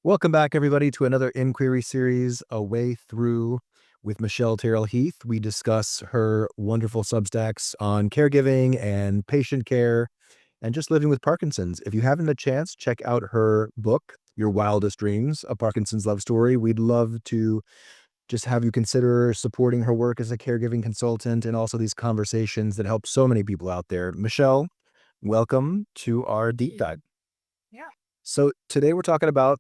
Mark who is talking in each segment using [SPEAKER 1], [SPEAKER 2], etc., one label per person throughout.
[SPEAKER 1] Welcome back, everybody, to another inquiry series, A Way Through with Michelle Terrill-Heath. We discuss her wonderful Substacks on caregiving and patient care and just living with Parkinson's. If you haven't had a chance, check out her book, Your Wildest Dreams, A Parkinson's Love Story. We'd love to just have you consider supporting her work as a caregiving consultant and also these conversations that help so many people out there. Michelle, welcome to our deep dive.
[SPEAKER 2] Yeah.
[SPEAKER 1] So today we're talking about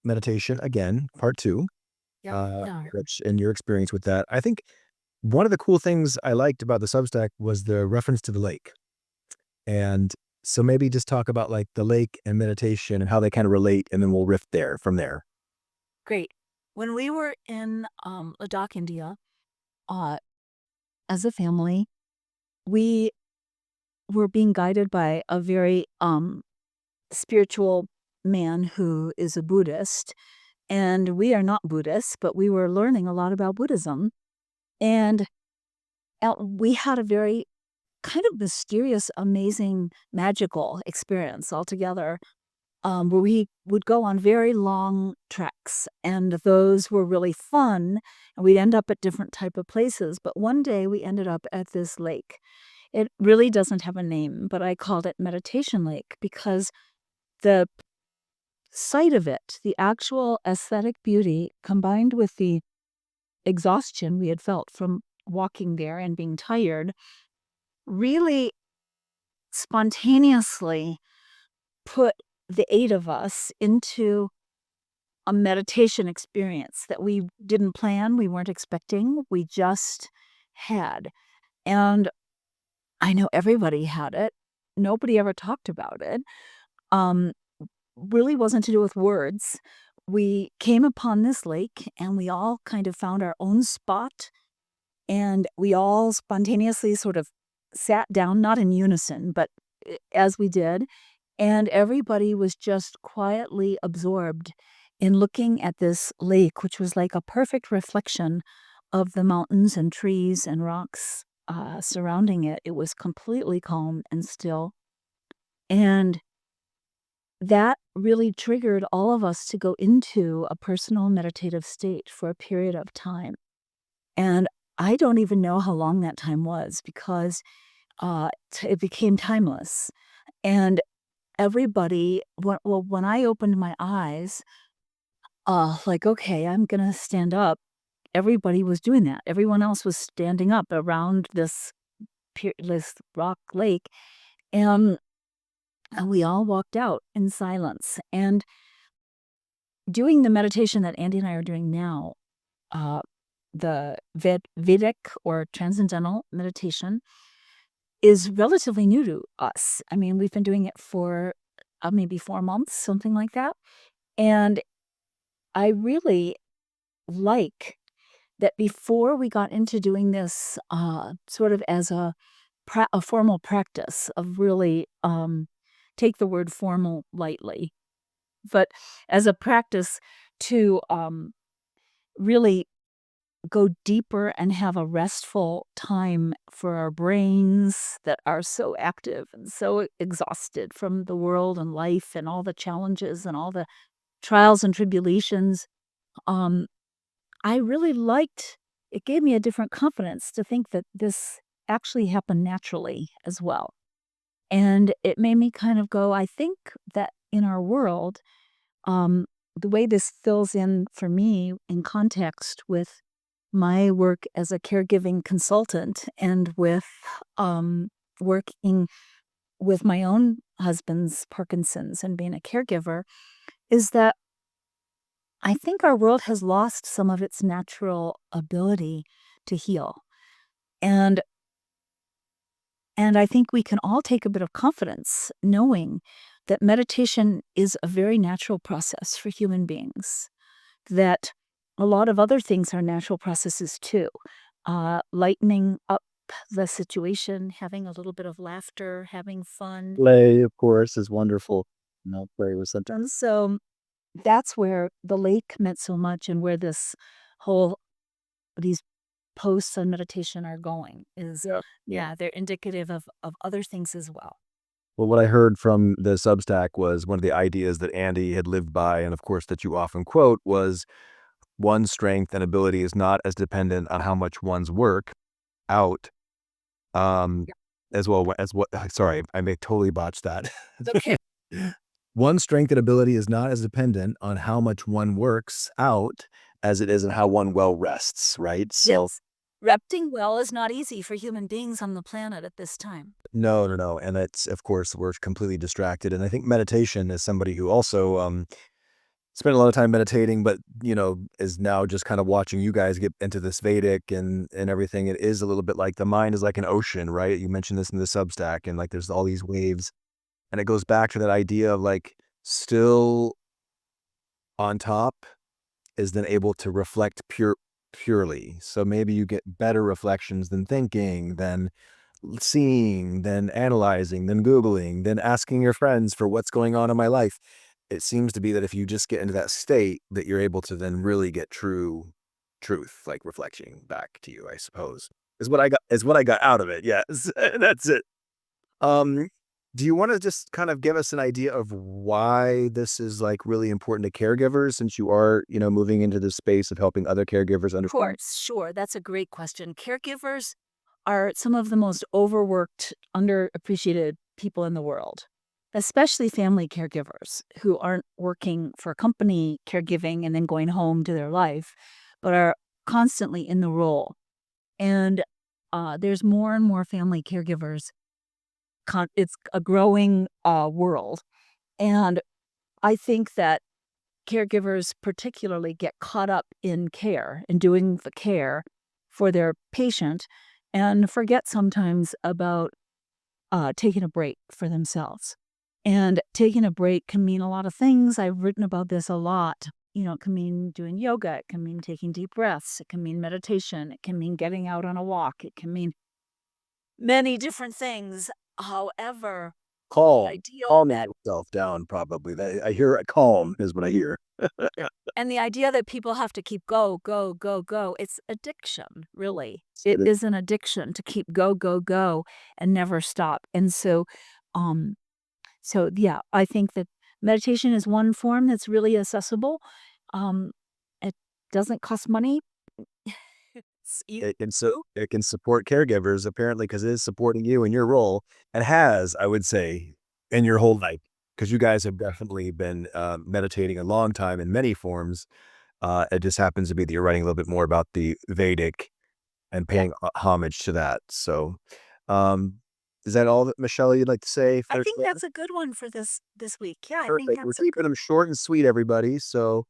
[SPEAKER 1] meditation again, part two,
[SPEAKER 2] Yep. No.
[SPEAKER 1] which in your experience with that, I think one of the cool things I liked about the Substack was the reference to the lake. And so maybe just talk about like the lake and meditation and how they kind of relate, and then we'll riff there from there.
[SPEAKER 2] Great. When we were in Ladakh, India, uh, as a family, we were being guided by a very spiritual man who is a Buddhist. And we are not Buddhists, but we were learning a lot about Buddhism. And we had a very kind of mysterious, amazing, magical experience altogether, where we would go on very long treks, and those were really fun, and we'd end up at different type of places, but one day we ended up at this lake. It really doesn't have a name, but I called it Meditation Lake because the sight of it, the actual aesthetic beauty, combined with the exhaustion we had felt from walking there and being tired, really spontaneously put the 8 of us into a meditation experience that we didn't plan, we weren't expecting, we just had. And I know everybody had it. Nobody ever talked about it. Um, really wasn't to do with words. We came upon this lake and we all kind of found our own spot, and we all spontaneously sort of sat down, not in unison, but as we did, and everybody was just quietly absorbed in looking at this lake, which was like a perfect reflection of the mountains and trees and rocks surrounding it. It was completely calm and still. And that really triggered all of us to go into a personal meditative state for a period of time. And I don't even know how long that time was because it became timeless. And everybody, when I opened my eyes, like, "Okay, I'm gonna stand up," everybody was doing that. Everyone else was standing up around this rock lake, and we all walked out in silence. And doing the meditation that Andy and I are doing now, uh, the Vedic or transcendental meditation, is relatively new to us. I mean, we've been doing it for, maybe 4 months, something like that, and I really like that before we got into doing this, sort of as a formal practice of really, take the word formal lightly, but as a practice to, really go deeper and have a restful time for our brains that are so active and so exhausted from the world and life and all the challenges and all the trials and tribulations. Um, I really liked it. Gave me a different confidence to think that this actually happened naturally as well. And it made me kind of go, I think that in our world, um, the way this fills in for me in context with my work as a caregiving consultant and with working with my own husband's Parkinson's and being a caregiver, is that I think our world has lost some of its natural ability to heal. And I think we can all take a bit of confidence knowing that meditation is a very natural process for human beings, that a lot of other things are natural processes too. Lightening up the situation, having a little bit of laughter, having fun.
[SPEAKER 1] Play, of course, is wonderful. No, play was something.
[SPEAKER 2] And so that's where the lake meant so much, and where this whole these posts on meditation are going is,
[SPEAKER 1] Yeah.
[SPEAKER 2] yeah, they're indicative of other things as well.
[SPEAKER 1] Well, what I heard from the Substack was one of the ideas that Andy had lived by, and of course that you often quote, was one's strength and ability is not as dependent on how much one's work out, um, as well as what. Sorry, I may totally botch that.
[SPEAKER 2] Okay.
[SPEAKER 1] One's strength and ability is not as dependent on how much one works out as it is on how one well rests, right? So
[SPEAKER 2] Yes. Resting well is not easy for human beings on the planet at this time.
[SPEAKER 1] no, no, no, and it's of course we're completely distracted, and I think meditation is somebody who also spent a lot of time meditating, but is now just kind of watching you guys get into this Vedic and everything. It is a little bit like the mind is like an ocean, right? You mentioned this in the Substack, and like there's all these waves, and it goes back to that idea of like still on top is then able to reflect purely. So maybe you get better reflections than thinking, than seeing, than analyzing, than Googling, than asking your friends for what's going on in my life. It seems to be that if you just get into that state, that you're able to then really get true truth, like reflection back to you, I suppose. Is what I got out of it. Yes. That's it. Um, do you want to just kind of give us an idea of why this is like really important to caregivers since you are, moving into the space of helping other caregivers
[SPEAKER 2] Of
[SPEAKER 1] understand?
[SPEAKER 2] course, sure. That's a great question. Caregivers are some of the most overworked, underappreciated people in the world, especially family caregivers who aren't working for a company caregiving and then going home to their life, but are constantly in the role. And there's more and more family caregivers. It's a growing world. And I think that caregivers particularly get caught up in care and doing the care for their patient and forget sometimes about taking a break for themselves. And taking a break can mean a lot of things. I've written about this a lot. It can mean doing yoga, it can mean taking deep breaths, it can mean meditation, it can mean getting out on a walk, it can mean many different things. However, the
[SPEAKER 1] Calm.
[SPEAKER 2] ideal
[SPEAKER 1] Calming
[SPEAKER 2] that
[SPEAKER 1] yourself down, probably. I hear it calm is what I hear.
[SPEAKER 2] And the idea that people have to keep go, go, go, go, it's addiction, really. It
[SPEAKER 1] It
[SPEAKER 2] is an addiction to keep go, go, go and never stop. And um, so yeah, I think that meditation is one form that's really accessible. Um, it doesn't cost money. It's easy
[SPEAKER 1] it can
[SPEAKER 2] to
[SPEAKER 1] so
[SPEAKER 2] do.
[SPEAKER 1] it can support caregivers apparently because it is supporting you in your role and has, I would say, in your whole life. Because you guys have definitely been meditating a long time in many forms. It just happens to be that you're writing a little bit more about the Vedic and
[SPEAKER 2] Yeah,
[SPEAKER 1] paying homage to that. So, um, is that all that Michelle you'd like to say
[SPEAKER 2] I
[SPEAKER 1] for
[SPEAKER 2] think
[SPEAKER 1] today?
[SPEAKER 2] that's a good one for this week. Yeah, I think
[SPEAKER 1] Perfect. We're
[SPEAKER 2] that's a
[SPEAKER 1] keeping
[SPEAKER 2] good
[SPEAKER 1] them short and sweet, everybody. So,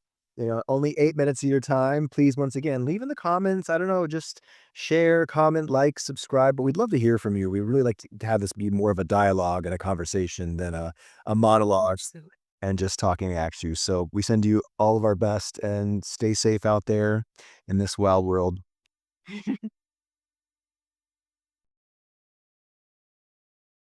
[SPEAKER 1] only 8 minutes of your time. Please, once again, leave in the comments. I don't know, just share, comment, like, subscribe. But we'd love to hear from you. We really like to have this be more of a dialogue and a conversation than a monologue
[SPEAKER 2] absolutely.
[SPEAKER 1] and just talking at you. So, we send you all of our best and stay safe out there in this wild world.